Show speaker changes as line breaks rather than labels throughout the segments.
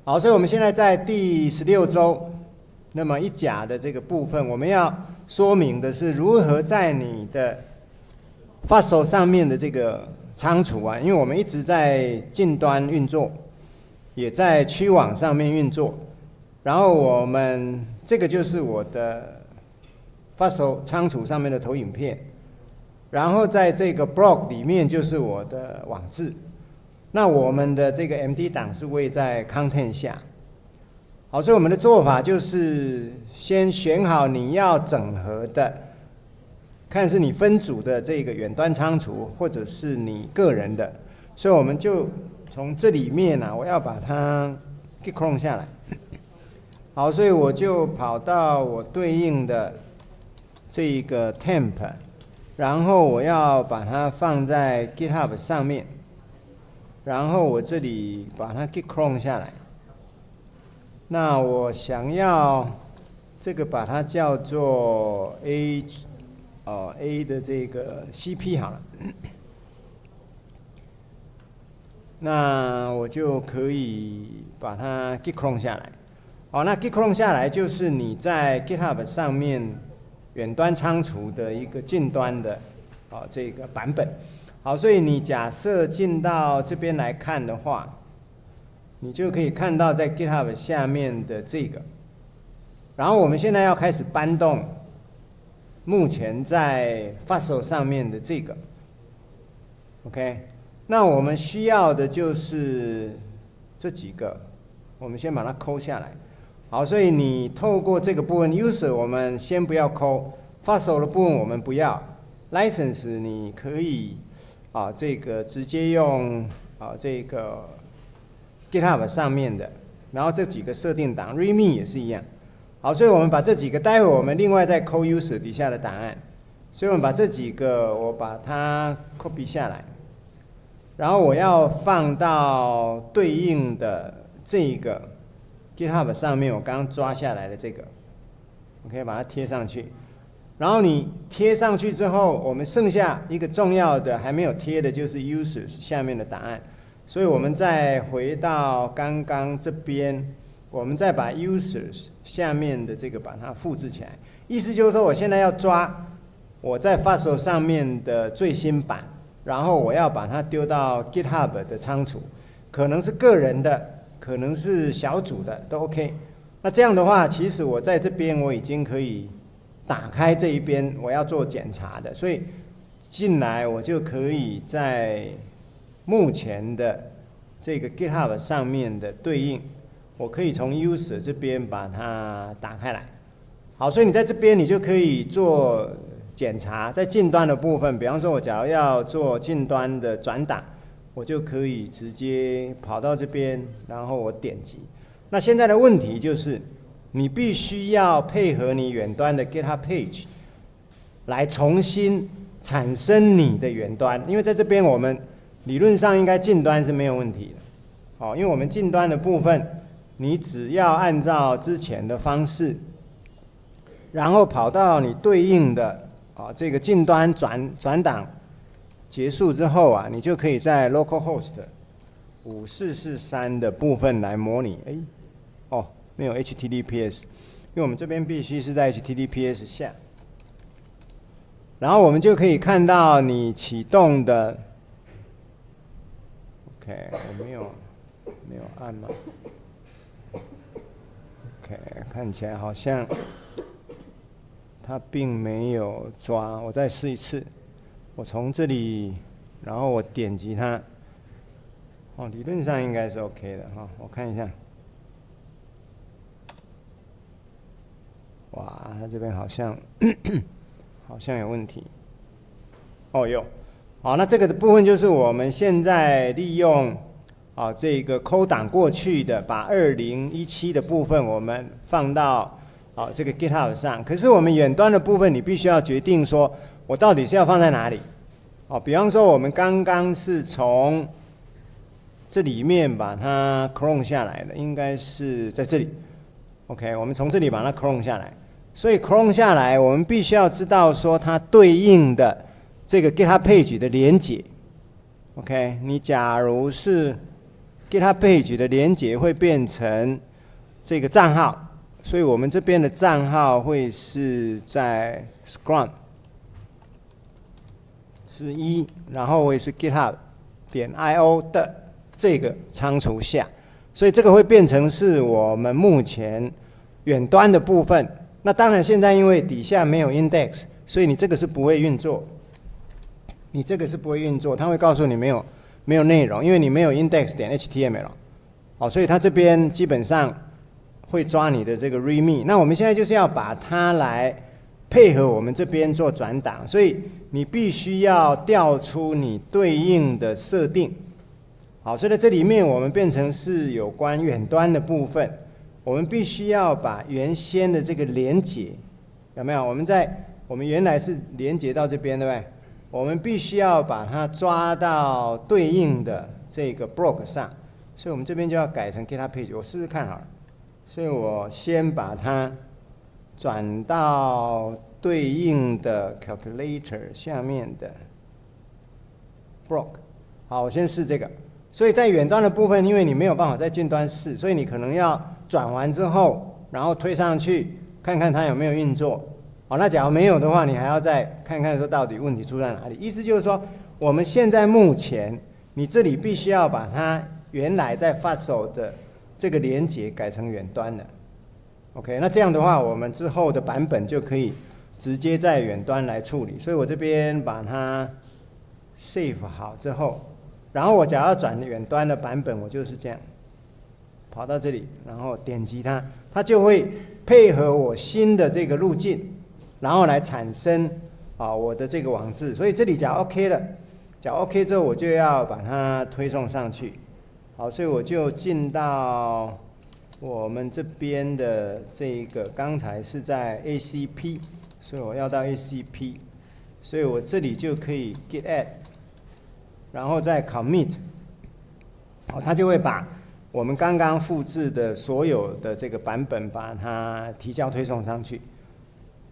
好，所以我们现在在第16周，那么一甲的这个部分，我们要说明的是如何在你的 Fossil 上面的这个仓储啊，因为我们一直在近端运作，也在区网上面运作，然后我们这个就是我的 Fossil 仓储上面的投影片，然后在这个 blog 里面就是我的网志。那我们的这个 MD 档是位在 Content 下，好，所以我们的做法就是先选好你要整合的，看是你分组的这个远端仓储，或者是你个人的，所以我们就从这里面啊，我要把它 clone 下来。好，所以我就跑到我对应的这一个 temp， 然后我要把它放在 GitHub 上面。然后我这里把它 git clone 下来，那我想要这个把它叫做 A 的这个 CP 好了，那我就可以把它 git clone 下来。好，那 git clone 下来就是你在 GitHub 上面远端仓储的一个近端的这个版本。好，所以你假设进到这边来看的话，你就可以看到在 GitHub 下面的这个。然后我们现在要开始搬动目前在 Fossil 上面的这个 ，OK？ 那我们需要的就是这几个，我们先把它抠下来。好，所以你透过这个部分 User 我们先不要抠 ，Fossil 的部分我们不要 ，License 你可以。这个直接用这个 GitHub 上面的，然后这几个设定档 README 也是一样。好，所以我们把这几个，待会我们另外再抠 User 底下的档案，所以我们把这几个我把它 copy 下来，然后我要放到对应的这一个 GitHub 上面，我刚刚抓下来的这个，我可以把它贴上去。然后你贴上去之后，我们剩下一个重要的还没有贴的，就是 users 下面的档案。所以我们再回到刚刚这边，我们再把 users 下面的这个把它复制起来。意思就是说，我现在要抓我在 Fossil 上面的最新版，然后我要把它丢到 GitHub 的仓储，可能是个人的，可能是小组的，都 OK。那这样的话，其实我在这边我已经可以打开这一边我要做检查的，所以进来我就可以在目前的这个 GitHub 上面的对应，我可以从 User 这边把它打开来。好，所以你在这边你就可以做检查，在近端的部分，比方说我假如要做近端的转档，我就可以直接跑到这边，然后我点击。那现在的问题就是，你必须要配合你远端的 GitHub page 来重新产生你的远端，因为在这边我们理论上应该近端是没有问题的。好，因为我们近端的部分，你只要按照之前的方式，然后跑到你对应的这个近端转档结束之后啊，你就可以在 localhost 5443的部分来模拟。没有 HTTPS， 因为我们这边必须是在 HTTPS 下，然后我们就可以看到你启动的 ，OK， 我没有按吗 ？OK， 看起来好像它并没有抓，我再试一次，我从这里，然后我点击它，理论上应该是 OK 的哈，我看一下。哇，它这边好像有问题。有。好，那这个的部分就是我们现在利用这个抠档过去的，把2017的部分我们放到这个 GitHub 上。可是我们远端的部分，你必须要决定说，我到底是要放在哪里？比方说我们刚刚是从这里面把它 clone 下来的，应该是在这里。OK， 我们从这里把它 clone 下来。所以 clone 下来，我们必须要知道说它对应的这个 GitHub page 的连结。OK， 你假如是 GitHub page 的连结会变成这个账号，所以我们这边的账号会是在 Scrum 之一，然后会是 GitHub.io 的这个仓储下，所以这个会变成是我们目前远端的部分。那当然现在因为底下没有 index， 所以你这个是不会运作，你这个是不会运作，它会告诉你没有内容，因为你没有 index.html， 好，所以它这边基本上会抓你的这个 readme。那我们现在就是要把它来配合我们这边做转档，所以你必须要调出你对应的设定。好，所以在这里面我们变成是有关远端的部分，我们必须要把原先的这个连结，有没有？我们原来是连结到这边，对不对？我们必须要把它抓到对应的这个 block 上，所以我们这边就要改成 GitHub page。我试试看好了，所以我先把它转到对应的 calculator 下面的 block。好，我先试这个。所以在远端的部分，因为你没有办法在近端试，所以你可能要转完之后，然后推上去看看它有没有运作。好，那假如没有的话，你还要再看看说到底问题出在哪里。意思就是说，我们现在目前你这里必须要把它原来在发手的这个连结改成远端的。OK， 那这样的话，我们之后的版本就可以直接在远端来处理。所以我这边把它 save 好之后，然后我假如要转远端的版本，我就是这样跑到这里，然后点击它，它就会配合我新的这个路径，然后来产生我的这个网志。所以这里假如 OK 了，假如 OK 之后，我就要把它推送上去。好，所以我就进到我们这边的这个，刚才是在 ACP， 所以我要到 ACP， 所以我这里就可以 git add， 然后再 commit， 好，它就会把我们刚刚复制的所有的这个版本把它提交推送上去。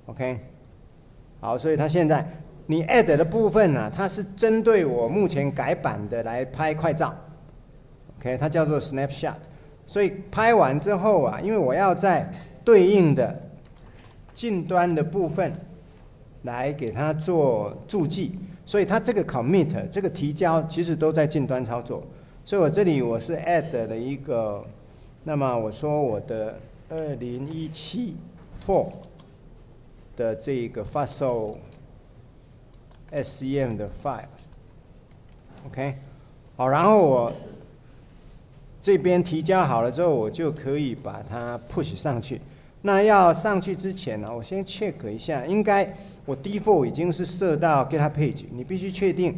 OK， 好，所以它现在你 add 的部分呢，它是针对我目前改版的来拍快照。OK， 它叫做 snapshot。所以拍完之后啊，因为我要在对应的近端的部分来给它做注记，所以它这个 commit 这个提交其实都在近端操作。所以我这里我是 add 了一个，那么我说我的2017 4的这个发售 SCM 的 files，OK， 好，然后我这边提交好了之后，我就可以把它 push 上去。那要上去之前呢，我先 check 一下，应该我 default 已经是设到 GitHub page， 你必须确定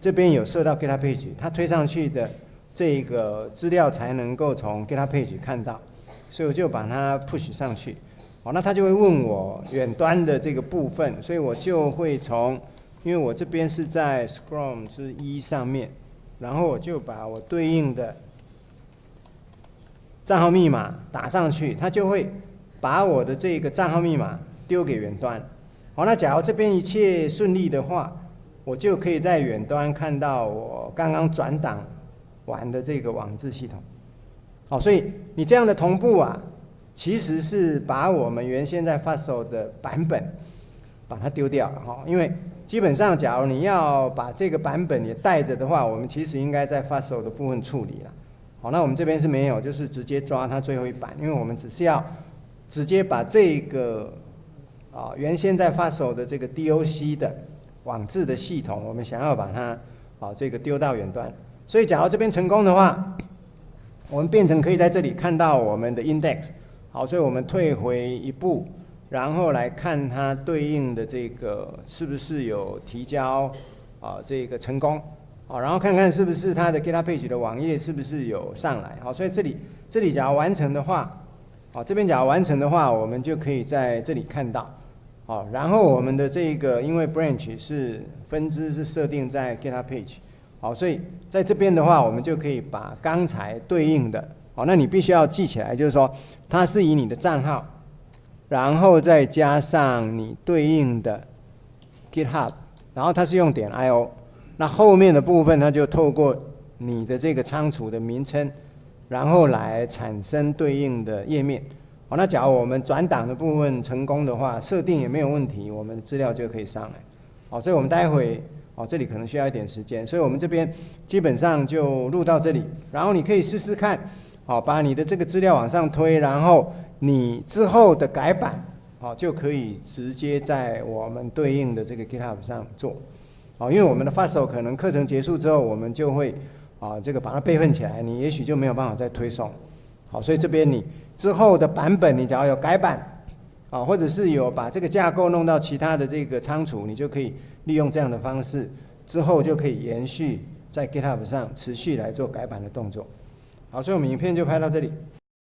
这边有设到 GitHub page， 它推上去的这个资料才能够从 GitHub page 看到，所以我就把它 push 上去。好，那他就会问我远端的这个部分，所以我就会从，因为我这边是在 Scrum 之一上面，然后我就把我对应的账号密码打上去，它就会把我的这个账号密码丢给远端。好，那假如这边一切顺利的话，我就可以在远端看到我刚刚转档完的这个网志系统。好，所以你这样的同步啊，其实是把我们原先在发售的版本把它丢掉了哈，因为基本上假如你要把这个版本也带着的话，我们其实应该在发售的部分处理了。好，那我们这边是没有，就是直接抓它最后一版，因为我们只是要直接把这个原先在发售的这个 DOC 的网志的系统，我们想要把它这个丢到远端。所以假如这边成功的话，我们变成可以在这里看到我们的 index。好，所以我们退回一步，然后来看它对应的这个是不是有提交这个成功。好，然后看看是不是它的 GitHub page 的网页是不是有上来。好，所以这里假如完成的话，好，这边假如完成的话，我们就可以在这里看到。好，然后我们的这个因为 branch 是分支是设定在 GitHub page， 好，所以在这边的话，我们就可以把刚才对应的，好，那你必须要记起来，就是说它是以你的账号，然后再加上你对应的 GitHub， 然后它是用.io。那后面的部分，它就透过你的这个仓储的名称，然后来产生对应的页面。好，那假如我们转档的部分成功的话，设定也没有问题，我们的资料就可以上来。好，所以我们待会这里可能需要一点时间，所以我们这边基本上就录到这里，然后你可以试试看，把你的这个资料往上推，然后你之后的改版，就可以直接在我们对应的这个 GitHub 上做。因为我们的发手可能课程结束之后，我们就会这个把它备份起来，你也许就没有办法再推送。好，所以这边你之后的版本，你只要有改版，或者是有把这个架构弄到其他的这个仓储，你就可以利用这样的方式，之后就可以延续在 GitHub 上持续来做改版的动作。好，所以我们影片就拍到这里。